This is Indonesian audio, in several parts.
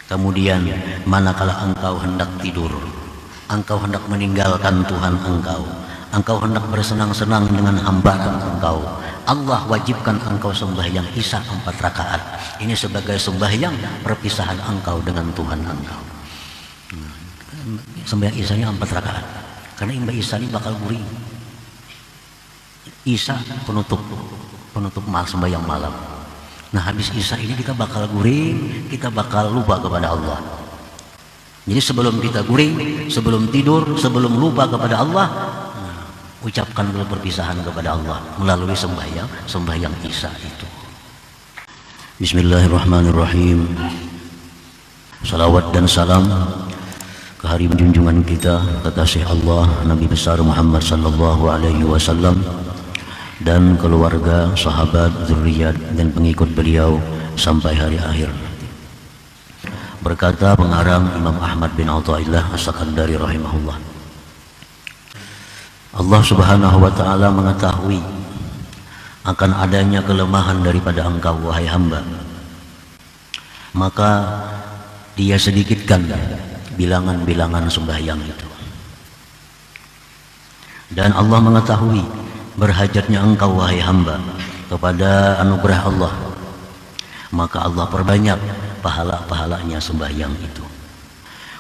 Kemudian manakala engkau hendak tidur, engkau hendak meninggalkan Tuhan engkau hendak bersenang-senang dengan hambaran engkau, Allah wajibkan engkau sembahyang Isya 4 rakaat. Ini sebagai sembahyang perpisahan engkau dengan Tuhan engkau. Sembahyang Isyanya 4 rakaat. Karena imba Isya ini bakal guring. Isya penutup sembahyang malam. Nah, habis Isya ini kita bakal guring, kita bakal lupa kepada Allah. Jadi sebelum kita guring, sebelum tidur, sebelum lupa kepada Allah, ucapkan dulu perpisahan kepada Allah melalui sembahyang Isya itu. Bismillahirrahmanirrahim. Salawat dan salam ke hari junjungan kita, kekasih Allah Nabi besar Muhammad sallallahu alaihi wasallam dan keluarga, sahabat, zuriat dan pengikut beliau sampai hari akhir. Berkata pengarang Imam Ahmad bin Athaillah As-Sakandari rahimahullah, Allah subhanahu wa ta'ala mengetahui akan adanya kelemahan daripada engkau wahai hamba, maka dia sedikitkan bilangan-bilangan sembahyang itu. Dan Allah mengetahui berhajatnya engkau wahai hamba kepada anugerah Allah, maka Allah perbanyak pahala-pahalanya sembahyang itu.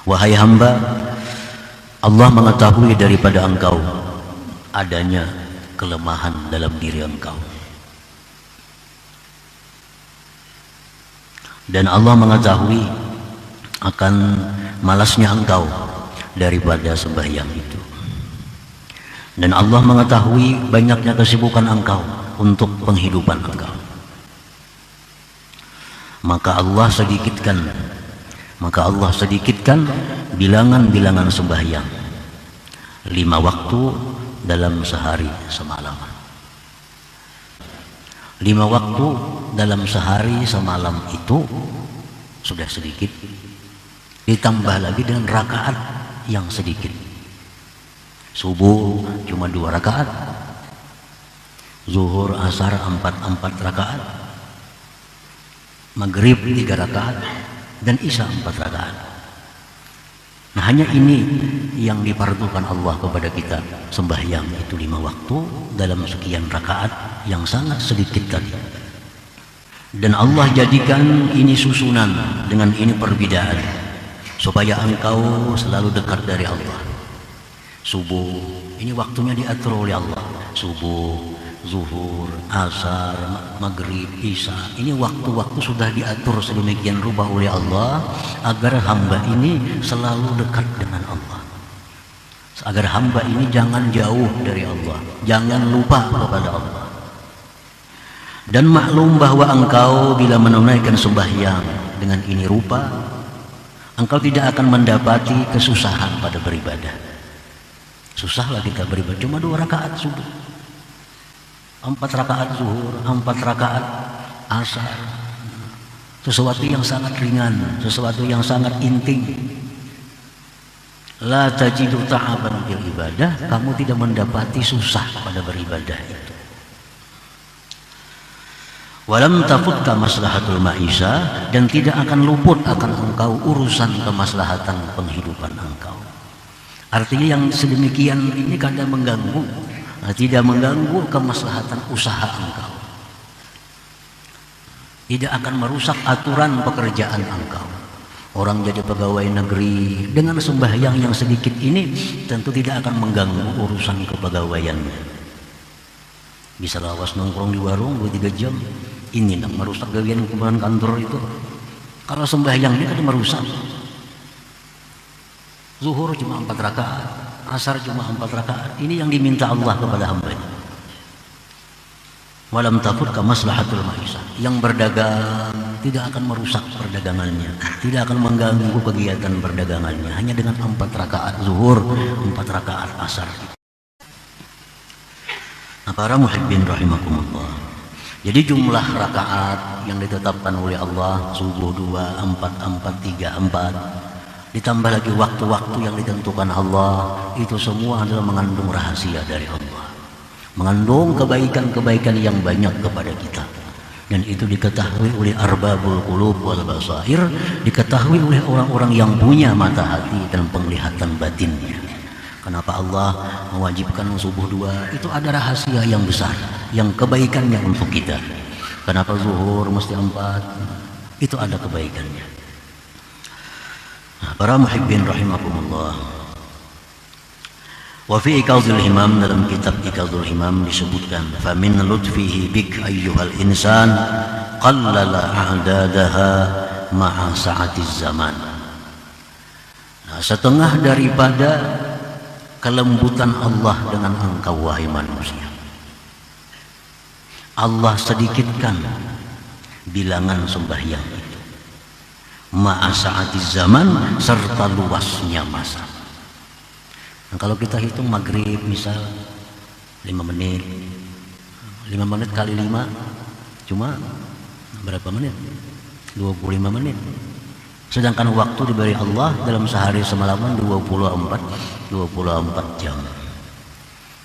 Wahai hamba, Allah mengetahui daripada engkau adanya kelemahan dalam diri engkau, dan Allah mengetahui akan malasnya engkau daripada sembahyang itu, dan Allah mengetahui banyaknya kesibukan engkau untuk penghidupan engkau. Maka Allah sedikitkan bilangan-bilangan sembahyang 5 waktu dalam sehari semalam. 5 waktu dalam sehari semalam itu sudah sedikit, ditambah lagi dengan rakaat yang sedikit. Subuh cuma 2 rakaat, zuhur asar 4 rakaat, maghrib 3 rakaat, dan isya 4 rakaat. Nah, hanya ini yang difardukan Allah kepada kita, sembahyang itu 5 waktu dalam sekian rakaat yang sangat sedikit tadi. Dan Allah jadikan ini susunan dengan ini perbedaan supaya engkau selalu dekat dari Allah. Subuh ini waktunya diatur oleh Allah, subuh, zuhur, asar, maghrib, isya, ini waktu-waktu sudah diatur sedemikian rupa oleh Allah agar hamba ini selalu dekat dengan Allah, agar hamba ini jangan jauh dari Allah, jangan lupa kepada Allah. Dan maklum bahwa engkau bila menunaikan sembahyang dengan ini rupa, engkau tidak akan mendapati kesusahan pada beribadah. Susahlah kita beribadah, cuma 2 rakaat subuh, 4 rakaat zuhur, 4 rakaat asar, sesuatu yang sangat ringan, sesuatu yang sangat intim. La tajidu ta'aban bil ibadah, kamu tidak mendapati susah pada beribadah itu. Walam tafutka maslahatul ma'isha, dan tidak akan luput akan engkau urusan kemaslahatan penghidupan engkau. Artinya yang sedemikian ini kadang mengganggu, tidak mengganggu kemaslahatan usaha engkau, tidak akan merusak aturan pekerjaan engkau. Orang jadi pegawai negeri dengan sembahyang yang sedikit ini tentu tidak akan mengganggu urusan kepegawaiannya. Bisa lawas nongkrong di warung 2-3 jam, ini merusak gawean kemudian kantor itu. Kalau sembahyang ini kan merusak. Zuhur cuma 4 rakaat, asar cuma 4 rakaat. Ini yang diminta Allah kepada hambanya. Walam tafutka maslahatul ma'isah, yang berdagang tidak akan merusak perdagangannya, tidak akan mengganggu kegiatan perdagangannya, hanya dengan 4 rakaat zuhur, 4 rakaat asar. Nah, para muhibbin rahimakumullah, jadi jumlah rakaat yang ditetapkan oleh Allah, subuh 2, 4, 4, 3, 4, ditambah lagi waktu-waktu yang ditentukan Allah, itu semua adalah mengandung rahasia dari Allah, mengandung kebaikan-kebaikan yang banyak kepada kita. Dan itu diketahui oleh arbabul qulub wal basair, diketahui oleh orang-orang yang punya mata hati dan penglihatan batinnya. Kenapa Allah mewajibkan subuh 2? Itu ada rahasia yang besar, yang kebaikannya untuk kita. Kenapa zuhur mesti 4? Itu ada kebaikannya. Nah, para muhibbin rahimakumullah. Wa fi Iqadhul Himam, dalam kitab Iqadhul Himam disebutkan, fa min lutfihi bik ayyuhal insan qallala a'dadaha ma'a sa'atiz zaman. Nah, setengah daripada kelembutan Allah dengan engkau wahai manusia, Allah sedikitkan bilangan sembahyang itu ma'a sa'atiz zaman, serta luasnya masa. Nah, kalau kita hitung maghrib misal 5 menit, 5 menit kali 5 cuma berapa menit? 25 menit. Sedangkan waktu diberi Allah dalam sehari semalaman 24 jam.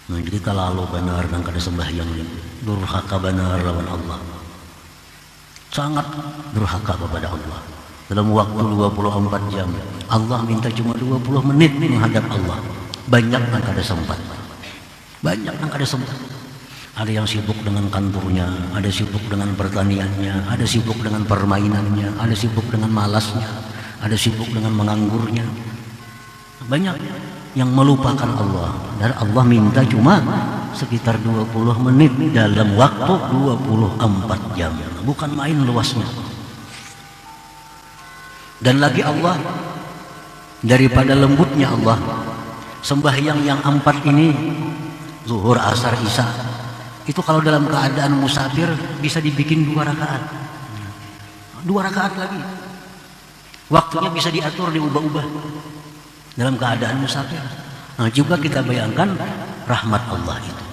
Nah, jadi kalau lalu benar dan kada sembahyang ini durhaka benar lawan Allah, sangat durhaka kepada Allah. Dalam waktu 24 jam Allah minta cuma 20 menit menghadap Allah. Banyak yang kada sempat, banyak yang kada sempat. Ada yang sibuk dengan kantornya, ada sibuk dengan pertaniannya, ada sibuk dengan permainannya, ada sibuk dengan malasnya, ada sibuk dengan menganggurnya. Banyak yang melupakan Allah, dan Allah minta cuma sekitar 20 menit dalam waktu 24 jam. Bukan main luasnya. Dan lagi Allah, daripada lembutnya Allah, sembahyang yang 4 ini, zuhur, asar, isya, itu kalau dalam keadaan musafir bisa dibikin 2 rakaat, 2 rakaat lagi. Waktunya bisa diatur, diubah-ubah dalam keadaan musafir. Nah, juga kita bayangkan rahmat Allah itu.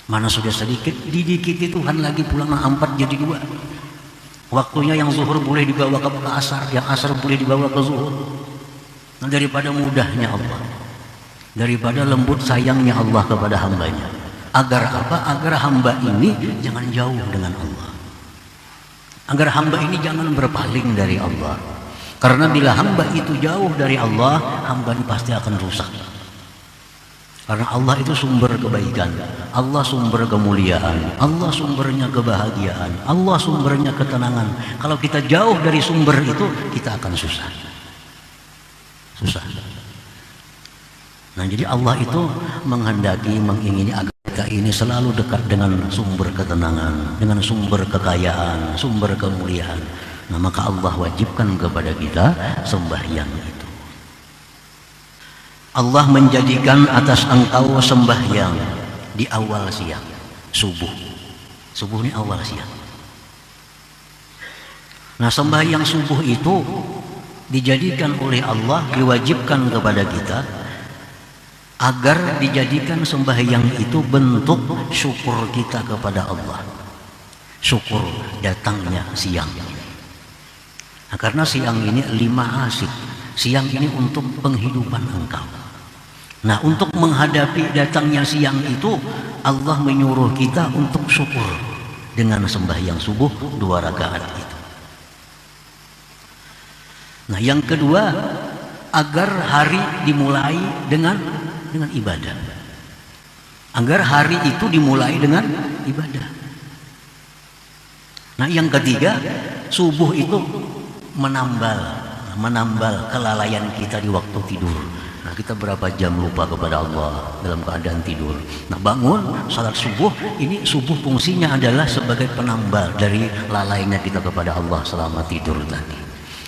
Mana sudah sedikit, didikiti Tuhan lagi pulang 4 jadi 2. Waktunya yang zuhur boleh dibawa ke asar, yang asar boleh dibawa ke zuhur. Nah, daripada mudahnya Allah, daripada lembut sayangnya Allah kepada hambanya, agar apa? Agar hamba ini jangan jauh dengan Allah, agar hamba ini jangan berpaling dari Allah. Karena bila hamba itu jauh dari Allah, hamba ini pasti akan rusak. Karena Allah itu sumber kebaikan, Allah sumber kemuliaan, Allah sumbernya kebahagiaan, Allah sumbernya ketenangan. Kalau kita jauh dari sumber itu, kita akan susah. Nah, jadi Allah itu menghendaki, mengingini agar kita ini selalu dekat dengan sumber ketenangan, dengan sumber kekayaan, sumber kemuliaan. Nah, maka Allah wajibkan kepada kita sembahyang itu. Allah menjadikan atas engkau sembahyang di awal siang, subuh. Subuh ini awal siang. Nah, sembahyang subuh itu dijadikan oleh Allah, diwajibkan kepada kita agar dijadikan sembahyang itu bentuk syukur kita kepada Allah, syukur datangnya siang. Nah, karena siang ini 5 asik, siang ini untuk penghidupan engkau. Nah, untuk menghadapi datangnya siang itu, Allah menyuruh kita untuk syukur dengan sembahyang subuh 2 rakaat itu. Nah, yang kedua, agar hari dimulai dengan ibadah. Agar hari itu dimulai dengan ibadah. Nah, yang ketiga, subuh itu menambal kelalaian kita di waktu tidur. Nah, kita berapa jam lupa kepada Allah dalam keadaan tidur. Nah, bangun salat subuh, ini subuh fungsinya adalah sebagai penambal dari lalainya kita kepada Allah selama tidur tadi.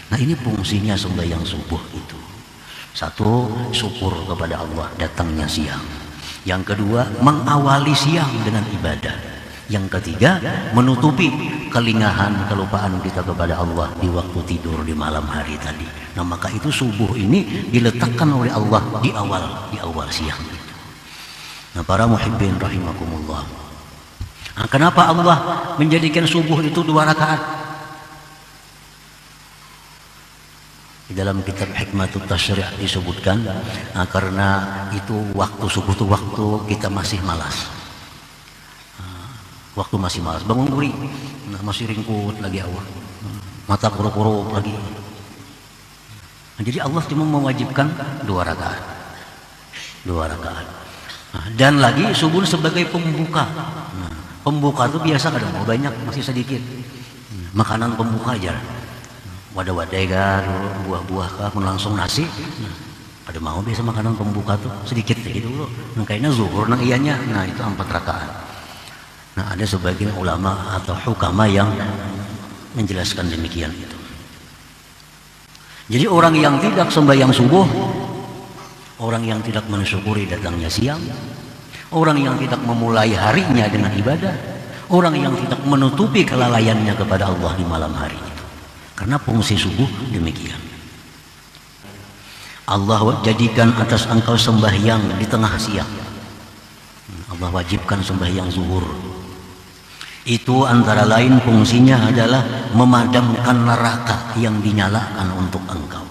Nah, ini fungsinya sembahyang subuh itu. 1, syukur kepada Allah datangnya siang. Yang kedua, mengawali siang dengan ibadah. Yang ketiga, menutupi kelingahan, kelupaan kita kepada Allah di waktu tidur di malam hari tadi. Nah, maka itu subuh ini diletakkan oleh Allah di awal siang itu. Nah, para muhibbin rahimakumullah. Nah, kenapa Allah menjadikan subuh itu 2 rakaat? Di dalam kitab Hikmatut Tasyri' disebutkan, karena itu waktu subuh itu waktu kita masih malas. waktu masih malas, bangun guri, nah, masih ringkut lagi awal, mata korup-korup lagi. Nah, jadi Allah cuma mewajibkan 2 rakaat. Nah, dan lagi subuh sebagai pembuka. Nah, pembuka itu biasa kadang mau banyak, masih sedikit. Makanan pembuka aja. Wadah-wadah kan, buah-buah kan, langsung nasi. Ada mau biasa makanan pembuka tuh sedikit gitu dulu. Nah, kayaknya zuhur nang iyanya. Nah, itu 4 rakaat. Nah, ada sebagian ulama atau hukama yang menjelaskan demikian itu. Jadi orang yang tidak sembahyang subuh, orang yang tidak mensyukuri datangnya siang, orang yang tidak memulai harinya dengan ibadah, orang yang tidak menutupi kelalaiannya kepada Allah di malam hari itu. Karena fungsi subuh demikian. Allah jadikan atas engkau sembahyang di tengah siang. Allah wajibkan sembahyang zuhur. Itu antara lain fungsinya adalah memadamkan neraka yang dinyalakan untuk engkau.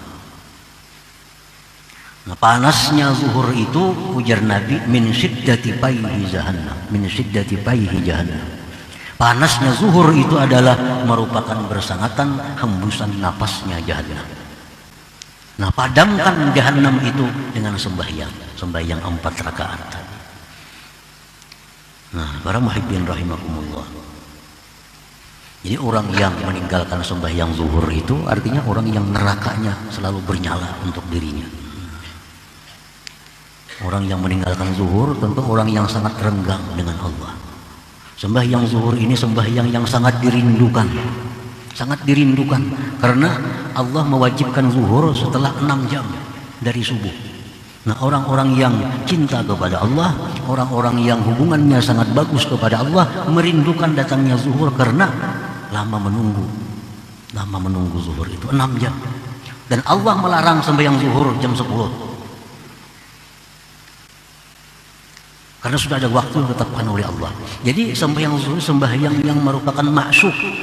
Nah, panasnya zuhur itu ujar Nabi min syiddati payhi jahannam, min syiddati payhi jahannam. Panasnya zuhur itu adalah merupakan bersangatan hembusan napasnya jahannam. Nah, padamkan jahannam itu dengan sembahyang 4 rakaat. Nah, para muhibbin rahimakumullah. Jadi orang yang meninggalkan sembahyang zuhur itu artinya orang yang nerakanya selalu bernyala untuk dirinya. Orang yang meninggalkan zuhur tentu orang yang sangat renggang dengan Allah. Sembahyang zuhur ini sembahyang yang sangat dirindukan. Sangat dirindukan karena Allah mewajibkan zuhur setelah 6 jam dari subuh. Nah, orang-orang yang cinta kepada Allah, orang-orang yang hubungannya sangat bagus kepada Allah merindukan datangnya zuhur karena lama menunggu zuhur itu 6 jam. Dan Allah melarang sembahyang zuhur jam 10. Karena sudah ada waktu ditetapkan oleh Allah. Jadi sembahyang zuhur sembahyang yang merupakan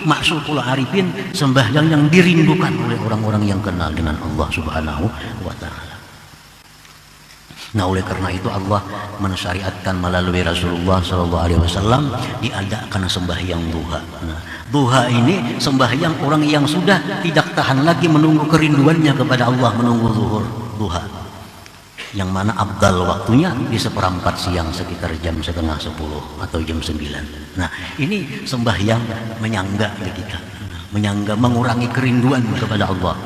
maksukul arifin, sembahyang yang dirindukan oleh orang-orang yang kenal dengan Allah Subhanahu wa taala. Nah, oleh karena itu Allah mensyariatkan melalui Rasulullah sallallahu alaihi wasallam diadakan sembahyang duha. Nah, duha ini sembahyang orang yang sudah tidak tahan lagi menunggu kerinduannya kepada Allah, menunggu zuhur, duha. Yang mana abdal waktunya di 1/4 siang sekitar jam 9:30 atau jam 9. Nah, ini sembahyang menyangga kita, menyangga mengurangi kerinduan kepada Allah.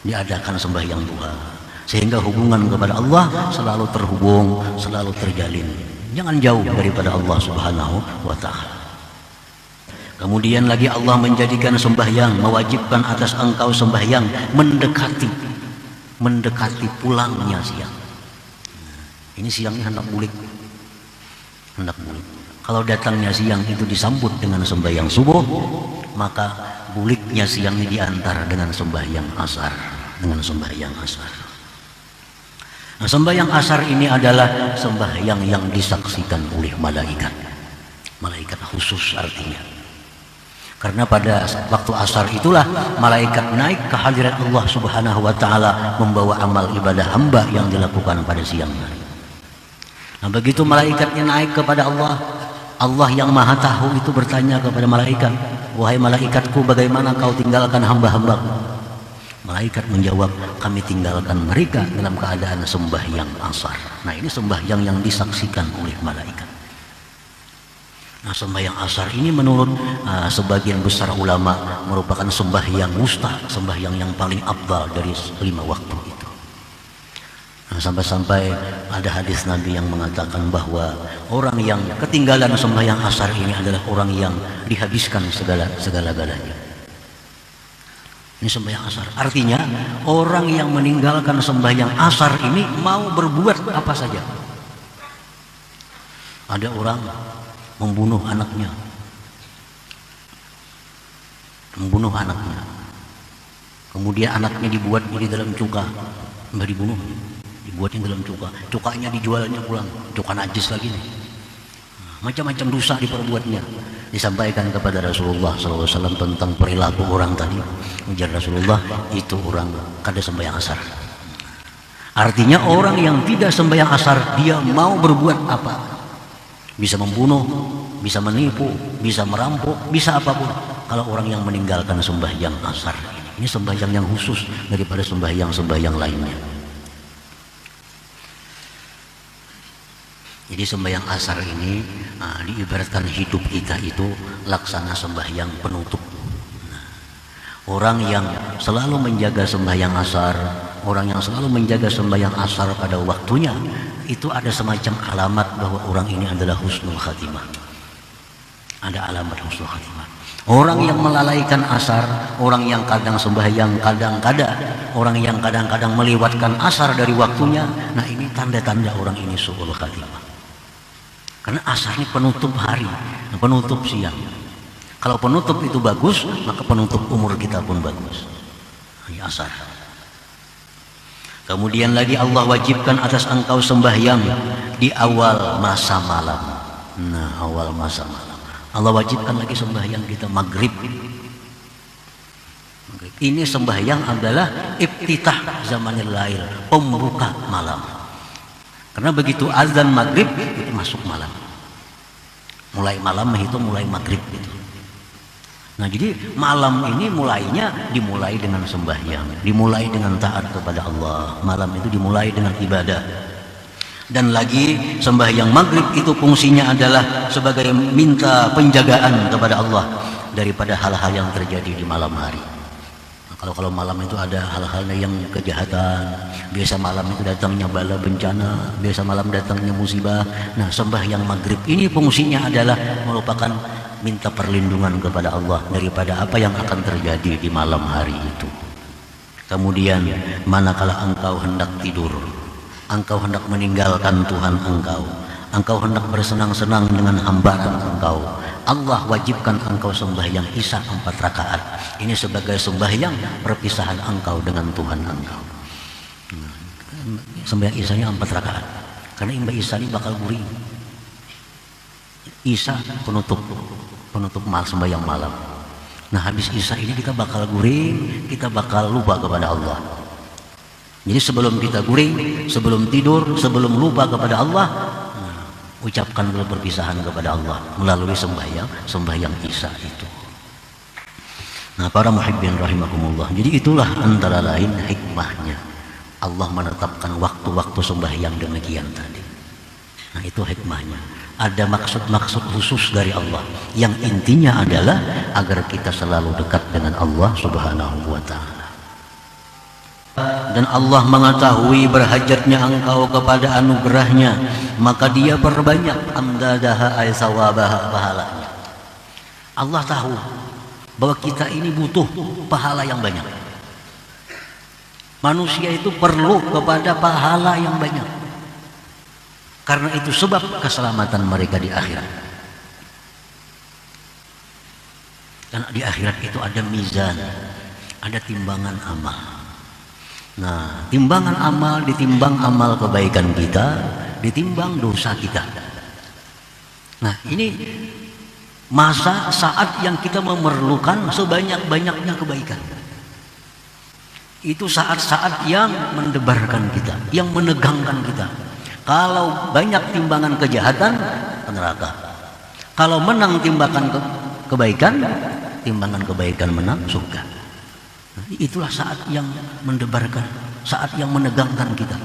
Diadakan sembahyang duha sehingga hubungan kepada Allah selalu terhubung, selalu terjalin. Jangan jauh daripada Allah Subhanahu wa taala. Kemudian lagi Allah menjadikan sembahyang, mewajibkan atas engkau sembahyang mendekati pulangnya siang. Ini siangnya hendak bulik. Kalau datangnya siang itu disambut dengan sembahyang subuh, maka buliknya siangnya diantar dengan sembahyang asar, Nah, sembahyang asar ini adalah sembahyang yang disaksikan oleh malaikat khusus artinya. Karena pada waktu asar itulah malaikat naik ke hadirat Allah Subhanahu wa taala membawa amal ibadah hamba yang dilakukan pada siang hari. Nah, begitu malaikatnya naik kepada Allah, Allah yang Maha Tahu itu bertanya kepada malaikat, "Wahai malaikatku, bagaimana kau tinggalkan hamba-hambaku?" Malaikat menjawab, "Kami tinggalkan mereka dalam keadaan sembahyang asar." Nah, ini sembahyang yang disaksikan oleh malaikat. Nah, sembahyang asar ini menurut sebagian besar ulama merupakan sembahyang wusta, sembahyang yang paling afdal dari 5 waktu itu. Nah, sampai-sampai ada hadis Nabi yang mengatakan bahwa orang yang ketinggalan sembahyang asar ini adalah orang yang dihabiskan segala-galanya. Ini sembahyang asar. Artinya orang yang meninggalkan sembahyang asar ini mau berbuat apa saja. Ada orang membunuh anaknya, kemudian anaknya dibuat di dalam cuka, nggak dibunuh, dibuatnya dalam cukanya dijualnya pulang, cuka najis lagi nih, macam-macam dosa diperbuatnya. Disampaikan kepada Rasulullah SAW tentang perilaku orang tadi. Ujar Rasulullah, itu orang kada sembahyang asar. Artinya orang yang tidak sembahyang asar, dia mau berbuat apa, bisa membunuh, bisa menipu, bisa merampok, bisa apapun. Kalau orang yang meninggalkan sembahyang asar ini sembahyang yang khusus daripada sembahyang lainnya. Jadi sembahyang asar ini diibaratkan hidup kita itu laksana sembahyang penutup. Orang yang selalu menjaga sembahyang asar, orang yang selalu menjaga sembahyang asar pada waktunya, itu ada semacam alamat bahwa orang ini adalah husnul khatimah. Ada alamat husnul khatimah. Orang yang melalaikan asar, orang yang kadang sembahyang, kadang-kadang, orang yang kadang-kadang melewatkan asar dari waktunya, nah ini tanda-tanda orang ini su'ul khatimah. Karena asar ini penutup hari, penutup siang. Kalau penutup itu bagus, maka penutup umur kita pun bagus. Ini asar. Kemudian lagi Allah wajibkan atas engkau sembahyang di awal masa malam. Nah, awal masa malam. Allah wajibkan lagi sembahyang kita maghrib. Ini sembahyang adalah iftitah zamanil lail, pembuka malam. Karena begitu azan maghrib itu masuk malam. Mulai malam itu mulai maghrib itu. Nah, jadi malam ini dimulai dengan sembahyang, dimulai dengan taat kepada Allah. Malam itu dimulai dengan ibadah. Dan lagi sembahyang maghrib itu fungsinya adalah sebagai minta penjagaan kepada Allah daripada hal-hal yang terjadi di malam hari. Nah, kalau malam itu ada hal-hal yang kejahatan, biasa malam itu datangnya bala bencana, biasa malam datangnya musibah. Nah, sembahyang maghrib ini fungsinya adalah merupakan minta perlindungan kepada Allah daripada apa yang akan terjadi di malam hari itu. Kemudian manakala engkau hendak tidur, engkau hendak meninggalkan Tuhan engkau hendak bersenang-senang dengan hambaran engkau, Allah wajibkan engkau sembahyang isya 4 rakaat. Ini sebagai sembahyang perpisahan engkau dengan Tuhan engkau. Sembahyang isyanya 4 rakaat. Karena imba isya ini bakal guring. Isya penutup sembahyang malam. Nah, habis isya ini kita bakal guring, kita bakal lupa kepada Allah. Jadi sebelum kita guring, sebelum tidur, sebelum lupa kepada Allah, ucapkan dulu perpisahan kepada Allah melalui sembahyang isya itu. Nah, para muhibbin rahimakumullah, jadi itulah antara lain hikmahnya Allah menetapkan waktu-waktu sembahyang demikian tadi. Nah, itu hikmahnya. Ada maksud-maksud khusus dari Allah yang intinya adalah agar kita selalu dekat dengan Allah Subhanahu wa ta'ala. Dan Allah mengetahui berhajatnya engkau kepada anugerahnya, maka dia perbanyak amdadaha ay sawabaha, pahalanya. Allah tahu bahwa kita ini butuh pahala yang banyak. Manusia itu perlu kepada pahala yang banyak. Karena itu sebab keselamatan mereka di akhirat. Karena di akhirat itu ada mizan, ada timbangan amal. Nah, timbangan amal ditimbang amal kebaikan kita, ditimbang dosa kita. Nah, ini masa saat yang kita memerlukan sebanyak-banyaknya kebaikan. Itu saat-saat yang mendebarkan kita, yang menegangkan kita. Kalau banyak timbangan kejahatan, ke neraka. Kalau menang timbangan kebaikan, timbangan kebaikan menang surga. Nah, itulah saat yang mendebarkan, saat yang menegangkan kita.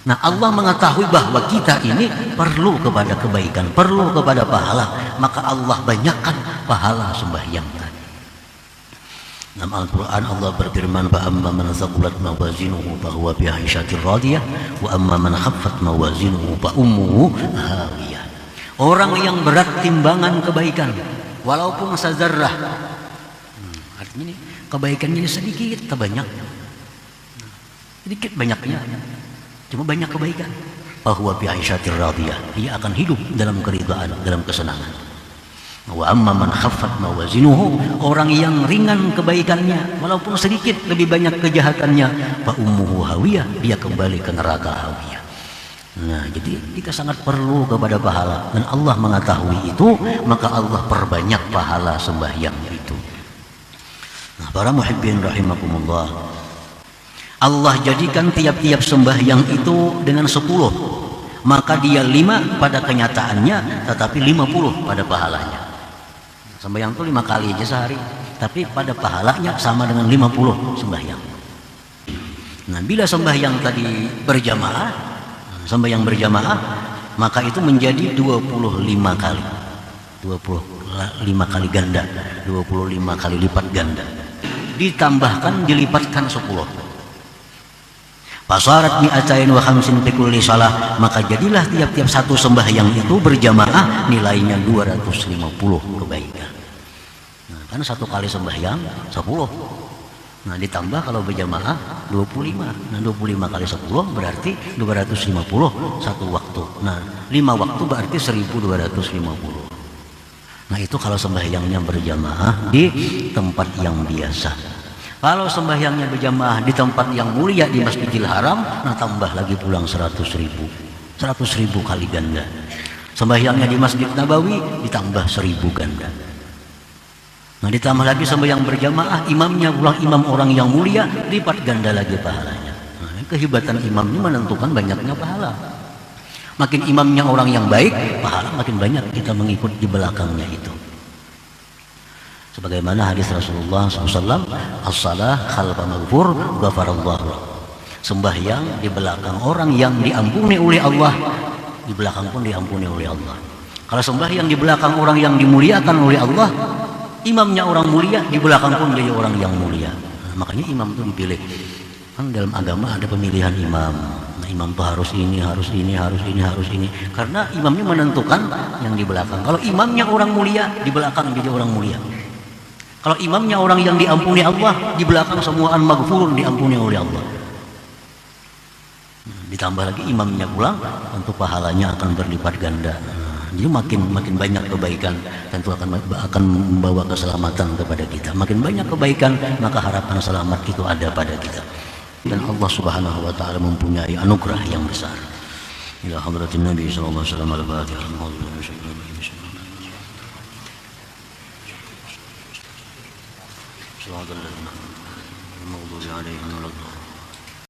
Nah, Allah mengetahui bahwa kita ini perlu kepada kebaikan, perlu kepada pahala, maka Allah banyakkan pahala sembahyang tadi. Dalam Al-Quran Allah berfirman, فَأَمَّا مَنْ ثَقُلَتْ مَوَازِينُهُ فَهُوَ فِي عِيشَةٍ رَاضِيَةٍ وَأَمَّا مَنْ خَفَّتْ مَوَازِينُهُ فَأُمُّهُ هَاوِيَةٌ. Orang yang berat timbangan kebaikan walaupun sazarrah, artinya ini kebaikannya ini sedikit atau banyak, sedikit banyaknya, cuma banyak kebaikan. فَهُوَ فِي عِيشَةٍ رَاضِيَةٍ, dia akan hidup dalam keridhaan, dalam kesenangan. Wa amma man khaffat mawazinuhu, orang yang ringan kebaikannya walaupun sedikit, lebih banyak kejahatannya, fa ummuhu hawiyah, dia kembali ke neraka hawiyah. Nah, jadi kita sangat perlu kepada pahala dan Allah mengetahui itu, maka Allah perbanyak pahala sembahyang itu. Nah, para muhibbin rahimakumullah, Allah jadikan tiap-tiap sembahyang itu dengan 10. maka dia 5 pada kenyataannya, tetapi 50 pada pahalanya. Sembahyang itu 5 kali aja sehari, tapi pada pahalanya sama dengan 50 sembahyang. Nah, bila sembahyang tadi berjamaah, sembahyang berjamaah, maka itu menjadi 25 kali. 25 kali ganda, 25 kali lipat ganda. Ditambahkan, dilipatkan 10. Fasarat mi'atain wa khamsin fi kulli shalah, maka jadilah tiap-tiap satu sembahyang itu berjamaah nilainya 250 kebaikan. Nah, kan satu kali sembahyang 10. Nah, ditambah kalau berjamaah 25. Nah, 25 kali 10 berarti 250 satu waktu. Nah, 5 waktu berarti 1250. Nah, itu kalau sembahyangnya berjamaah di tempat yang biasa. Kalau sembahyangnya berjamaah di tempat yang mulia di Masjidil Haram, nah tambah lagi pulang 100.000. 100.000 kali ganda. Sembahyangnya di Masjid Nabawi ditambah 1000 ganda. Nah, ditambah lagi sembahyang berjamaah, imamnya pulang imam orang yang mulia, lipat ganda lagi pahalanya. Nah, kehebatan imam ini menentukan banyaknya pahala. Makin imamnya orang yang baik, pahala makin banyak kita mengikut di belakangnya itu. Sebagaimana hadis Rasulullah SAW, as-salah khalfa maghfur ghafarallahu. Sembahyang di belakang orang yang diampuni oleh Allah, di belakang pun diampuni oleh Allah. Kalau sembahyang di belakang orang yang dimuliakan oleh Allah, imamnya orang mulia, di belakang pun jadi orang yang mulia. Nah, makanya imam itu dipilih. Kan dalam agama ada pemilihan imam. Nah, imam itu harus ini, harus ini, harus ini, harus ini. Karena imamnya menentukan yang di belakang. Kalau imamnya orang mulia, di belakang jadi orang mulia. Kalau imamnya orang yang diampuni Allah, di belakang semua maghfurun, diampuni oleh Allah. Ditambah lagi imamnya pulang, tentu pahalanya akan berlipat ganda. Jadi makin banyak kebaikan, tentu akan membawa keselamatan kepada kita. Makin banyak kebaikan, maka harapan selamat itu ada pada kita. Dan Allah Subhanahu wa taala mempunyai anugerah yang besar. Ila hadratin Nabi sallallahu alaihi wasallam al-Fatihah. صراط الذين أنعمت عليهم غير المغضوب عليهم ولا الضالين.